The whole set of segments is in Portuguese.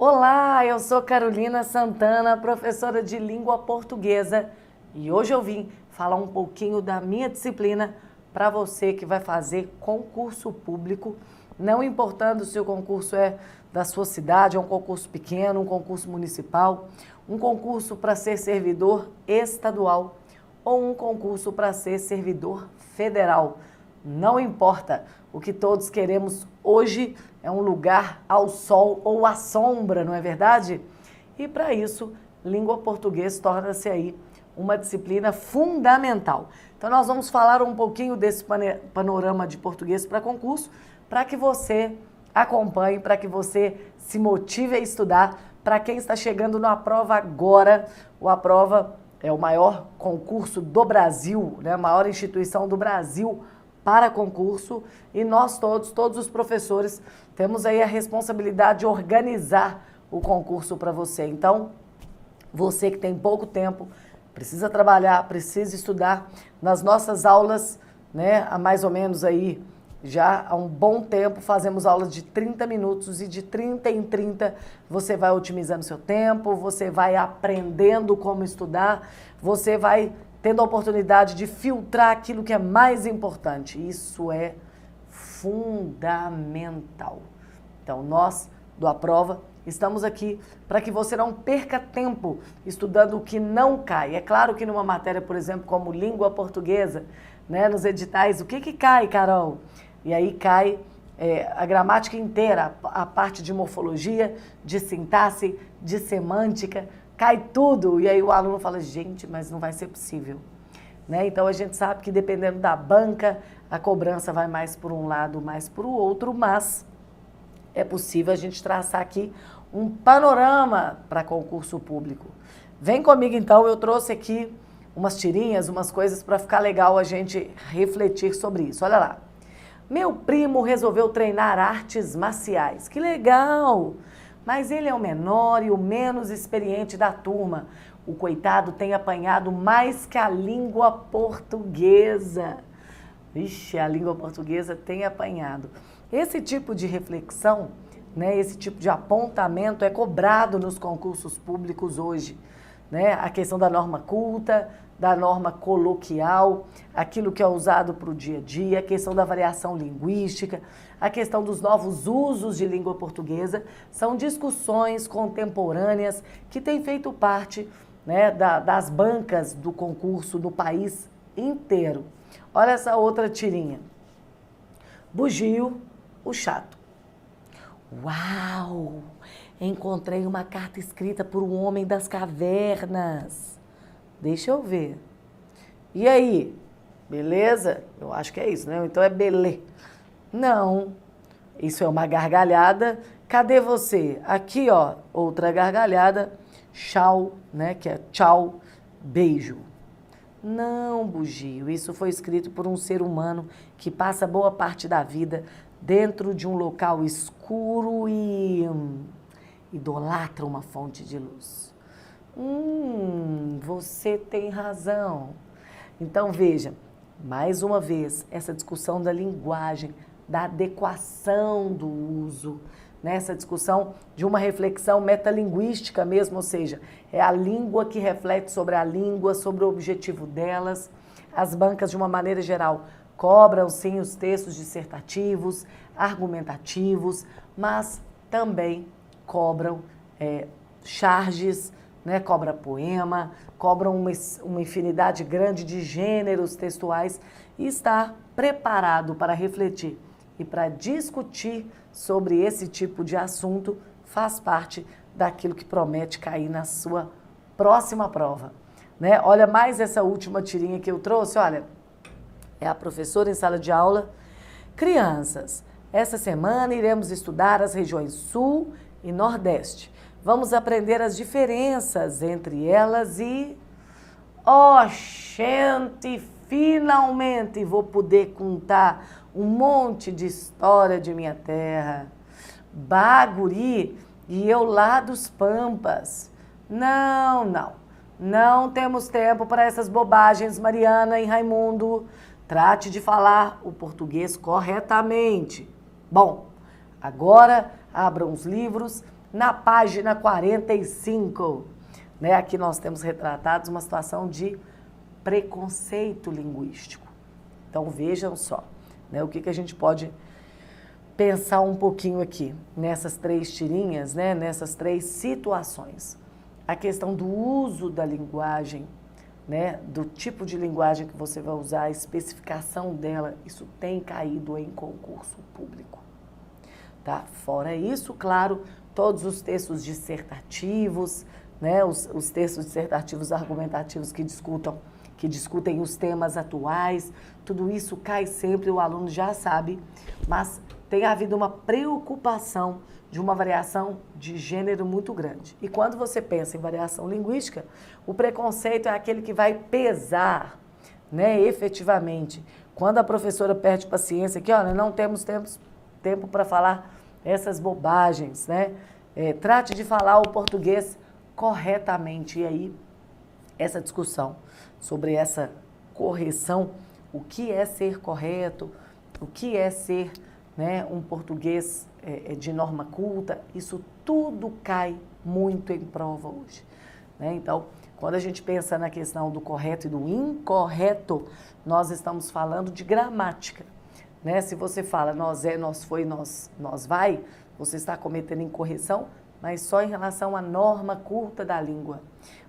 Olá, eu sou Carolina Santana, professora de língua portuguesa, e hoje eu vim falar um pouquinho da minha disciplina para você que vai fazer concurso público, não importando se o concurso é da sua cidade, é um concurso pequeno, um concurso municipal, um concurso para ser servidor estadual ou um concurso para ser servidor federal. Não importa, o que todos queremos hoje é um lugar ao sol ou à sombra, não é verdade? E para isso, língua portuguesa torna-se aí uma disciplina fundamental. Então nós vamos falar um pouquinho desse panorama de português para concurso, para que você acompanhe, para que você se motive a estudar. Para quem está chegando na prova agora, a prova é o maior concurso do Brasil, né? A maior instituição do Brasil para concurso, e nós todos os professores, temos aí a responsabilidade de organizar o concurso para você. Então, você que tem pouco tempo, precisa trabalhar, precisa estudar. Nas nossas aulas, né, há mais ou menos aí, já há um bom tempo, fazemos aulas de 30 minutos e de 30 em 30 você vai otimizando seu tempo, você vai aprendendo como estudar, você vai tendo a oportunidade de filtrar aquilo que é mais importante. Isso é fundamental. Então, nós, do Aprova, estamos aqui para que você não perca tempo estudando o que não cai. É claro que numa matéria, por exemplo, como língua portuguesa, né, nos editais, o que cai, Carol? E aí cai a gramática inteira, a parte de morfologia, de sintaxe, de semântica, cai tudo. E aí o aluno fala, gente, mas não vai ser possível. Né? Então a gente sabe que dependendo da banca, a cobrança vai mais por um lado, mais por o outro, mas é possível a gente traçar aqui um panorama para concurso público. Vem comigo então, eu trouxe aqui umas tirinhas, umas coisas para ficar legal a gente refletir sobre isso. Olha lá. Meu primo resolveu treinar artes marciais. Que legal! Mas ele é o menor e o menos experiente da turma. O coitado tem apanhado mais que a língua portuguesa. Vixe, a língua portuguesa tem apanhado. Esse tipo de reflexão, né, esse tipo de apontamento é cobrado nos concursos públicos hoje. Né? A questão da norma culta, da norma coloquial, aquilo que é usado para o dia a dia, a questão da variação linguística, a questão dos novos usos de língua portuguesa, são discussões contemporâneas que têm feito parte, né, das bancas do concurso do país inteiro. Olha essa outra tirinha. Bugio, o chato. Uau! Encontrei uma carta escrita por um homem das cavernas. Deixa eu ver. E aí? Beleza? Eu acho que é isso, né? Então é belê. Não. Isso é uma gargalhada. Cadê você? Aqui, ó, outra gargalhada. Tchau, né? Que é tchau, beijo. Não, Bugio. Isso foi escrito por um ser humano que passa boa parte da vida dentro de um local escuro e idolatra uma fonte de luz. Você tem razão. Então veja, mais uma vez, essa discussão da linguagem, da adequação do uso, né? Essa discussão de uma reflexão metalinguística mesmo, ou seja, é a língua que reflete sobre a língua, sobre o objetivo delas. As bancas, de uma maneira geral, cobram sim os textos dissertativos, argumentativos, mas também cobram charges, né? Cobra poema, cobram uma infinidade grande de gêneros textuais e está preparado para refletir e para discutir sobre esse tipo de assunto faz parte daquilo que promete cair na sua próxima prova. Né? Olha mais essa última tirinha que eu trouxe, olha, é a professora em sala de aula. Crianças, essa semana iremos estudar as regiões Sul e Nordeste. Vamos aprender as diferenças entre elas e... gente, finalmente vou poder contar um monte de história de minha terra. Baguri e eu lá dos Pampas. Não temos tempo para essas bobagens, Mariana e Raimundo. Trate de falar o português corretamente. Bom, agora abram os livros, na página 45. Né? Aqui nós temos retratados uma situação de preconceito linguístico. Então vejam só, né, o que a gente pode pensar um pouquinho aqui nessas 3 tirinhas, né, nessas 3 situações. A questão do uso da linguagem, né, do tipo de linguagem que você vai usar, a especificação dela, isso tem caído em concurso público. Tá? Fora isso, claro, todos os textos dissertativos, né, os textos dissertativos argumentativos que discutem os temas atuais, tudo isso cai sempre, o aluno já sabe, mas tem havido uma preocupação de uma variação de gênero muito grande. E quando você pensa em variação linguística, o preconceito é aquele que vai pesar, né, efetivamente. Quando a professora perde paciência, que olha, não temos tempo para falar essas bobagens, né? Trate de falar o português corretamente. E aí, essa discussão sobre essa correção, o que é ser correto, o que é ser, né, um português de norma culta, isso tudo cai muito em prova hoje. Né? Então, quando a gente pensa na questão do correto e do incorreto, nós estamos falando de gramática. Né? Se você fala nós é, nós foi, nós vai, você está cometendo incorreção, mas só em relação à norma culta da língua.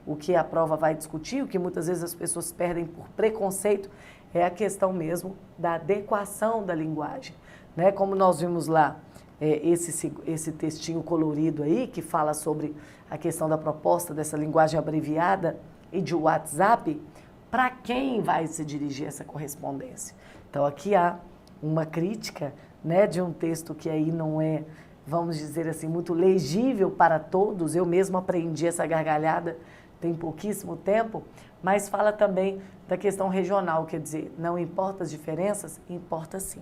O que a prova vai discutir, o que muitas vezes as pessoas perdem por preconceito, é a questão mesmo da adequação da linguagem. Né? Como nós vimos lá, esse textinho colorido aí, que fala sobre a questão da proposta dessa linguagem abreviada e de WhatsApp, para quem vai se dirigir essa correspondência? Então, aqui há uma crítica, né, de um texto que aí não é, vamos dizer assim, muito legível para todos. Eu mesmo aprendi essa gargalhada tem pouquíssimo tempo, mas fala também da questão regional, quer dizer, não importa as diferenças, importa sim.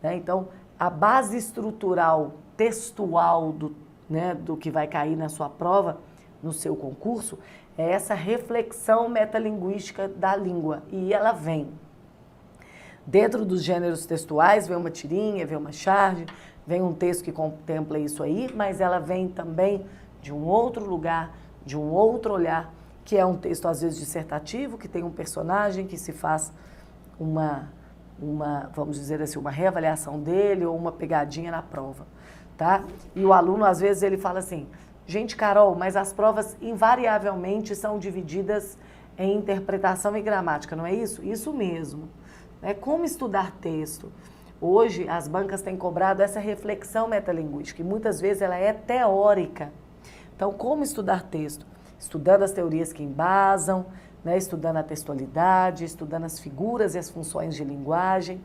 Né? Então, a base estrutural, textual do que vai cair na sua prova, no seu concurso, é essa reflexão metalinguística da língua. E ela vem dentro dos gêneros textuais, vem uma tirinha, vem uma charge, vem um texto que contempla isso aí, mas ela vem também de um outro lugar, de um outro olhar, que é um texto às vezes dissertativo, que tem um personagem que se faz vamos dizer assim, uma reavaliação dele ou uma pegadinha na prova, tá? E o aluno, às vezes, ele fala assim, gente, Carol, mas as provas invariavelmente são divididas em interpretação e gramática, não é isso? Isso mesmo. É como estudar texto. Hoje, as bancas têm cobrado essa reflexão metalinguística, e muitas vezes ela é teórica. Então, como estudar texto? Estudando as teorias que embasam, né, estudando a textualidade, estudando as figuras e as funções de linguagem,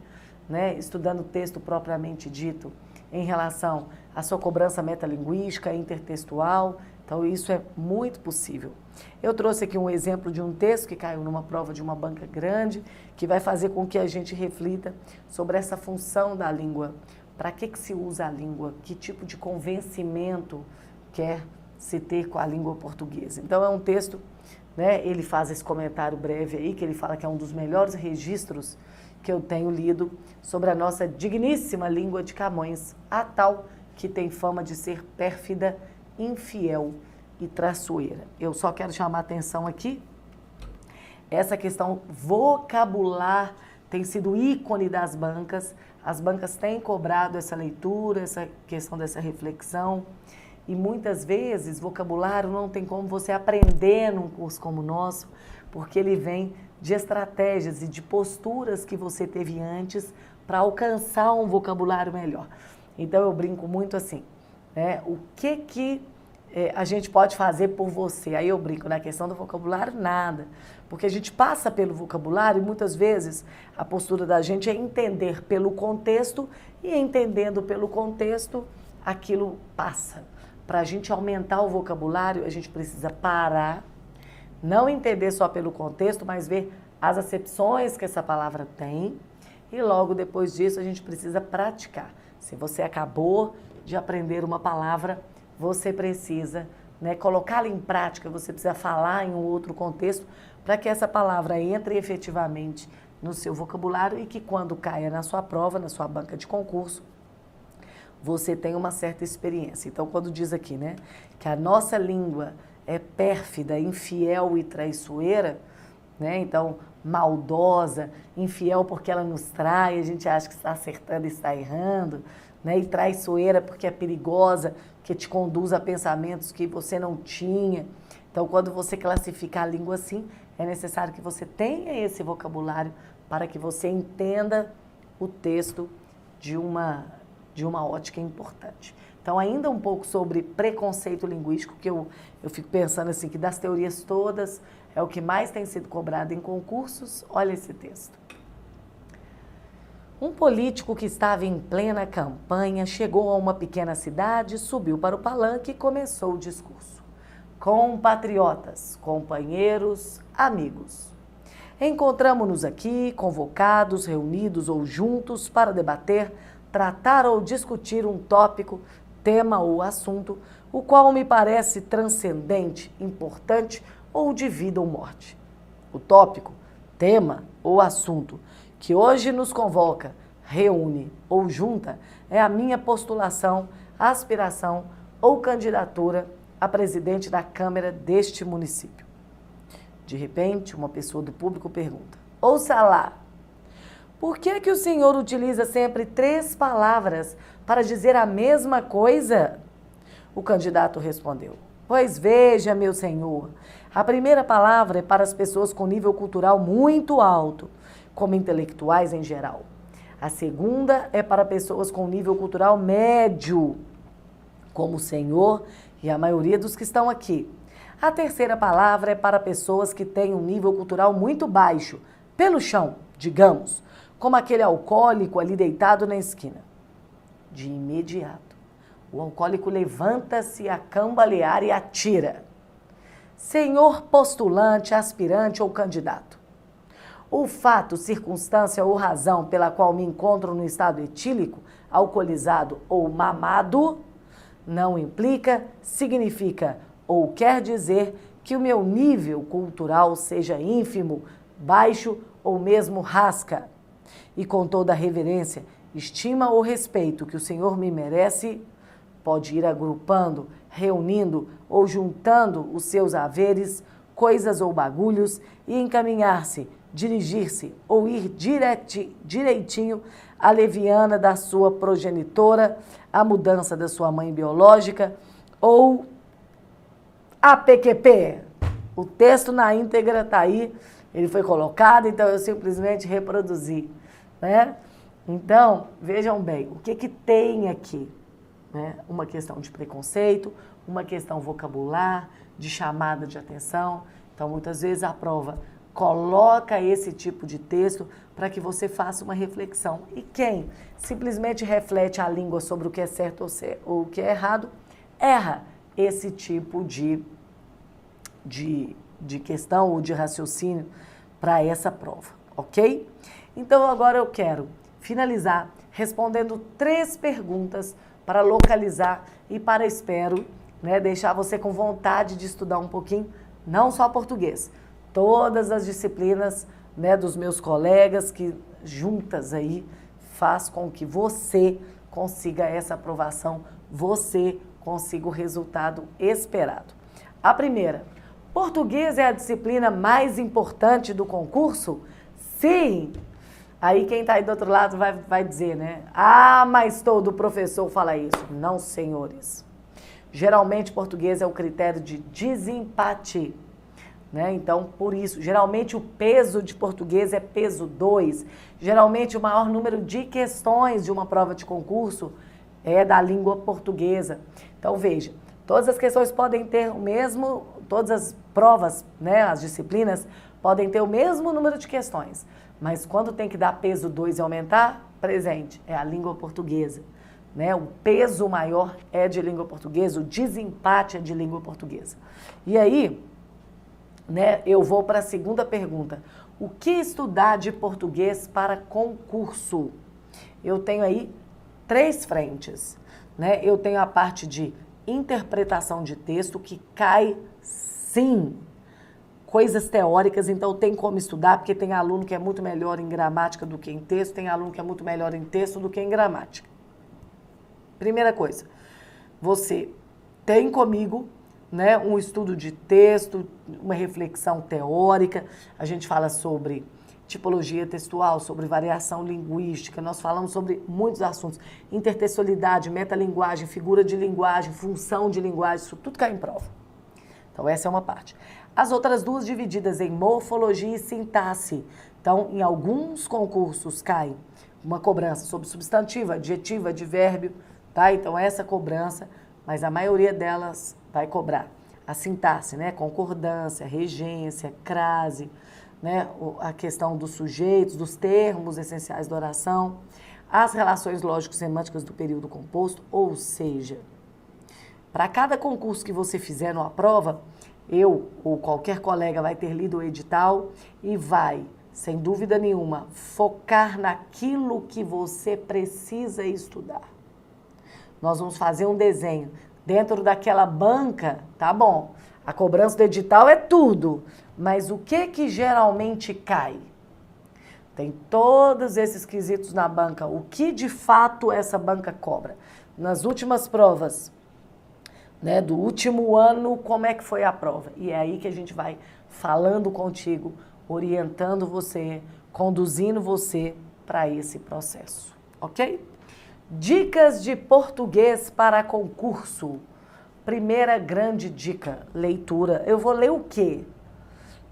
né, estudando o texto propriamente dito em relação à sua cobrança metalinguística, intertextual. Então, isso é muito possível. Eu trouxe aqui um exemplo de um texto que caiu numa prova de uma banca grande, que vai fazer com que a gente reflita sobre essa função da língua. Para que se usa a língua? Que tipo de convencimento quer se ter com a língua portuguesa? Então, é um texto, né, ele faz esse comentário breve aí, que ele fala que é um dos melhores registros que eu tenho lido sobre a nossa digníssima língua de Camões, a tal que tem fama de ser pérfida, infiel e traiçoeira. Eu só quero chamar a atenção aqui, essa questão vocabular tem sido ícone das bancas, as bancas têm cobrado essa leitura, essa questão dessa reflexão, e muitas vezes vocabulário não tem como você aprender num curso como o nosso, porque ele vem de estratégias e de posturas que você teve antes para alcançar um vocabulário melhor. Então eu brinco muito assim, né? O que a gente pode fazer por você? Aí eu brinco na questão do vocabulário, nada. Porque a gente passa pelo vocabulário e muitas vezes a postura da gente é entender pelo contexto, e entendendo pelo contexto, aquilo passa. Para a gente aumentar o vocabulário, a gente precisa parar, não entender só pelo contexto, mas ver as acepções que essa palavra tem, e logo depois disso a gente precisa praticar. Se você acabou de aprender uma palavra, você precisa, né, colocá-la em prática, você precisa falar em um outro contexto para que essa palavra entre efetivamente no seu vocabulário e que quando caia na sua prova, na sua banca de concurso, você tem uma certa experiência. Então, quando diz aqui, né, que a nossa língua é pérfida, infiel e traiçoeira, né, então, maldosa, infiel porque ela nos trai, a gente acha que está acertando e está errando, né, e traiçoeira porque é perigosa, que te conduz a pensamentos que você não tinha. Então, quando você classifica a língua assim, é necessário que você tenha esse vocabulário para que você entenda o texto de uma ótica importante. Então, ainda um pouco sobre preconceito linguístico, que eu fico pensando assim, que das teorias todas, é o que mais tem sido cobrado em concursos. Olha esse texto. Um político que estava em plena campanha chegou a uma pequena cidade, subiu para o palanque e começou o discurso. Compatriotas, companheiros, amigos. Encontramo-nos aqui, convocados, reunidos ou juntos para debater, tratar ou discutir um tópico, tema ou assunto, o qual me parece transcendente, importante ou de vida ou morte. O tópico, tema ou assunto que hoje nos convoca, reúne ou junta é a minha postulação, aspiração ou candidatura a presidente da Câmara deste município. De repente, uma pessoa do público pergunta: ouça lá, por que o senhor utiliza sempre 3 palavras para dizer a mesma coisa? O candidato respondeu: pois veja, meu senhor, a primeira palavra é para as pessoas com nível cultural muito alto, como intelectuais em geral. A segunda é para pessoas com nível cultural médio, como o senhor e a maioria dos que estão aqui. A terceira palavra é para pessoas que têm um nível cultural muito baixo, pelo chão, digamos, como aquele alcoólico ali deitado na esquina. De imediato, o alcoólico levanta-se a cambalear e atira: senhor postulante, aspirante ou candidato, o fato, circunstância ou razão pela qual me encontro no estado etílico, alcoolizado ou mamado, não implica, significa ou quer dizer que o meu nível cultural seja ínfimo, baixo ou mesmo rasca. E com toda a reverência, estima ou respeito que o senhor me merece, pode ir agrupando, reunindo ou juntando os seus haveres, coisas ou bagulhos e encaminhar-se, dirigir-se ou ir direitinho à leviana da sua progenitora, a mudança da sua mãe biológica ou a PQP. O texto na íntegra está aí, ele foi colocado, então eu simplesmente reproduzi, né? Então, vejam bem, o que tem aqui? Né? Uma questão de preconceito, uma questão vocabular, de chamada de atenção. Então, muitas vezes a prova coloca esse tipo de texto para que você faça uma reflexão. E quem simplesmente reflete a língua sobre o que é certo ou o que é errado, erra esse tipo de questão ou de raciocínio para essa prova, ok? Então, agora eu quero finalizar respondendo 3 perguntas para localizar e para, espero, né, deixar você com vontade de estudar um pouquinho, não só português, todas as disciplinas, né, dos meus colegas, que juntas aí faz com que você consiga essa aprovação, você consiga o resultado esperado. A primeira: português é a disciplina mais importante do concurso? Sim! Aí quem está aí do outro lado vai dizer, né? Ah, mas todo professor fala isso. Não, senhores. Geralmente, português é o critério de desempate, né? Então, por isso, geralmente o peso de português é peso 2. Geralmente, o maior número de questões de uma prova de concurso é da língua portuguesa. Então, veja, todas as questões podem ter o mesmo, todas as provas, né, as disciplinas, podem ter o mesmo número de questões. Mas quando tem que dar peso 2 e aumentar, presente, é a língua portuguesa, né? O peso maior é de língua portuguesa, o desempate é de língua portuguesa. E aí, né, eu vou para a segunda pergunta. O que estudar de português para concurso? Eu tenho aí 3 frentes, né? Eu tenho a parte de interpretação de texto, que cai, sim, coisas teóricas, então tem como estudar, porque tem aluno que é muito melhor em gramática do que em texto, tem aluno que é muito melhor em texto do que em gramática. Primeira coisa, você tem comigo, né, um estudo de texto, uma reflexão teórica, a gente fala sobre tipologia textual, sobre variação linguística, nós falamos sobre muitos assuntos, intertextualidade, metalinguagem, figura de linguagem, função de linguagem, isso tudo cai em prova. Então essa é uma parte. As outras duas divididas em morfologia e sintaxe. Então, em alguns concursos cai uma cobrança sobre substantivo, adjetivo, advérbio, tá? Então essa cobrança, mas a maioria delas vai cobrar a sintaxe, né? Concordância, regência, crase, né? A questão dos sujeitos, dos termos essenciais da oração, as relações lógico-semânticas do período composto, ou seja, para cada concurso que você fizer numa prova, eu ou qualquer colega vai ter lido o edital e vai, sem dúvida nenhuma, focar naquilo que você precisa estudar. Nós vamos fazer um desenho dentro daquela banca, tá bom, a cobrança do edital é tudo, mas o que geralmente cai? Tem todos esses quesitos na banca, o que de fato essa banca cobra? Nas últimas provas, né, do último ano, como é que foi a prova? E é aí que a gente vai falando contigo, orientando você, conduzindo você para esse processo, ok? Dicas de português para concurso. Primeira grande dica, leitura. Eu vou ler o quê?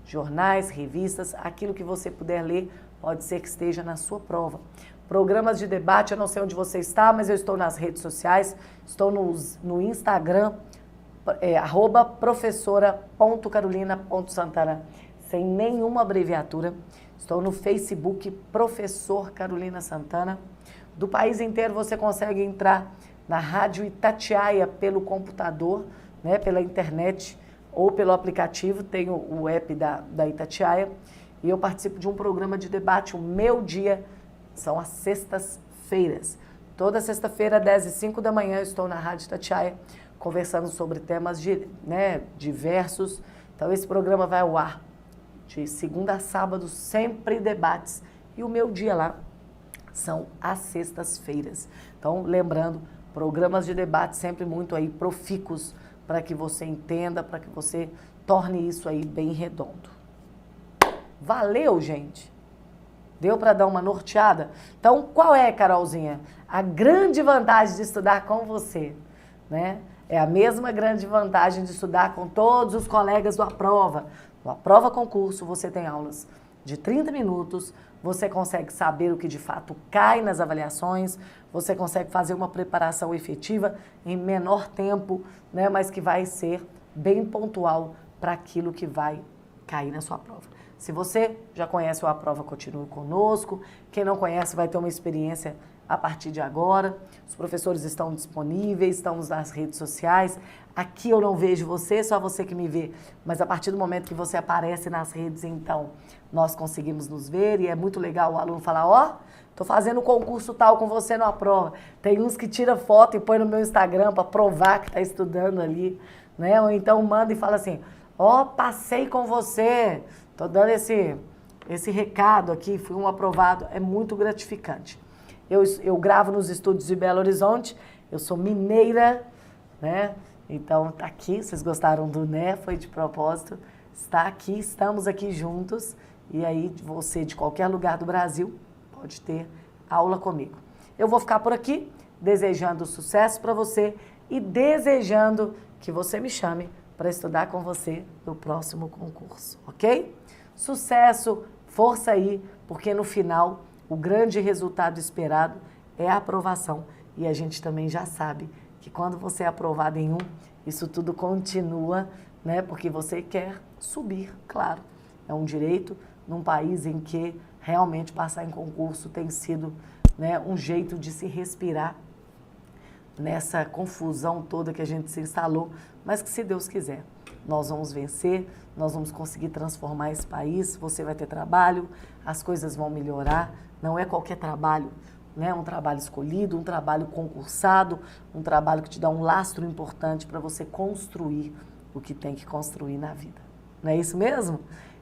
Jornais, revistas, aquilo que você puder ler, pode ser que esteja na sua prova. Programas de debate, eu não sei onde você está, mas eu estou nas redes sociais, estou no Instagram, @professora.carolina.santana, sem nenhuma abreviatura. Estou no Facebook, Professor Carolina Santana. Do país inteiro você consegue entrar na Rádio Itatiaia pelo computador, né, pela internet ou pelo aplicativo, tem o app da Itatiaia, e eu participo de um programa de debate, o meu dia são as sextas-feiras. Toda sexta-feira, 10h05 da manhã, eu estou na Rádio Itatiaia, conversando sobre temas diversos. Então, esse programa vai ao ar de segunda a sábado, sempre debates. E o meu dia lá são as sextas-feiras. Então, lembrando, programas de debate sempre muito aí profícuos para que você entenda, para que você torne isso aí bem redondo. Valeu, gente! Deu para dar uma norteada? Então, qual é, Carolzinha? A grande vantagem de estudar com você, né? É a mesma grande vantagem de estudar com todos os colegas do Aprova. No Aprova Concurso, você tem aulas de 30 minutos, você consegue saber o que de fato cai nas avaliações, você consegue fazer uma preparação efetiva em menor tempo, né? Mas que vai ser bem pontual para aquilo que vai cair na sua prova. Se você já conhece o Aprova, continue conosco. Quem não conhece vai ter uma experiência a partir de agora. Os professores estão disponíveis, estamos nas redes sociais. Aqui eu não vejo você, só você que me vê. Mas a partir do momento que você aparece nas redes, então, nós conseguimos nos ver. E é muito legal o aluno falar, ó, tô fazendo concurso tal com você no Aprova. Tem uns que tiram foto e põe no meu Instagram para provar que está estudando ali, né? Ou então manda e fala assim, ó, passei com você. Estou dando esse recado aqui, fui um aprovado, é muito gratificante. Eu gravo nos estúdios de Belo Horizonte, eu sou mineira, né? Então, tá aqui, vocês gostaram do né, foi de propósito, está aqui, estamos aqui juntos, e aí você de qualquer lugar do Brasil pode ter aula comigo. Eu vou ficar por aqui, desejando sucesso para você e desejando que você me chame para estudar com você no próximo concurso, ok? Sucesso, força aí, porque no final o grande resultado esperado é a aprovação. E a gente também já sabe que quando você é aprovado em um, isso tudo continua, né? Porque você quer subir, claro. É um direito num país em que realmente passar em concurso tem sido, né, um jeito de se respirar nessa confusão toda que a gente se instalou, mas que se Deus quiser, nós vamos vencer, nós vamos conseguir transformar esse país, você vai ter trabalho, as coisas vão melhorar, não é qualquer trabalho, né? Um trabalho escolhido, um trabalho concursado, um trabalho que te dá um lastro importante para você construir o que tem que construir na vida. Não é isso mesmo?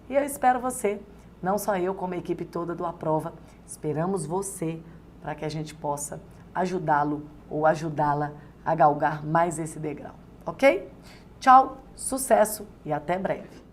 E eu espero você, não só eu, como a equipe toda do Aprova, esperamos você para que a gente possa ajudá-lo ou ajudá-la a galgar mais esse degrau, ok? Tchau, sucesso e até breve!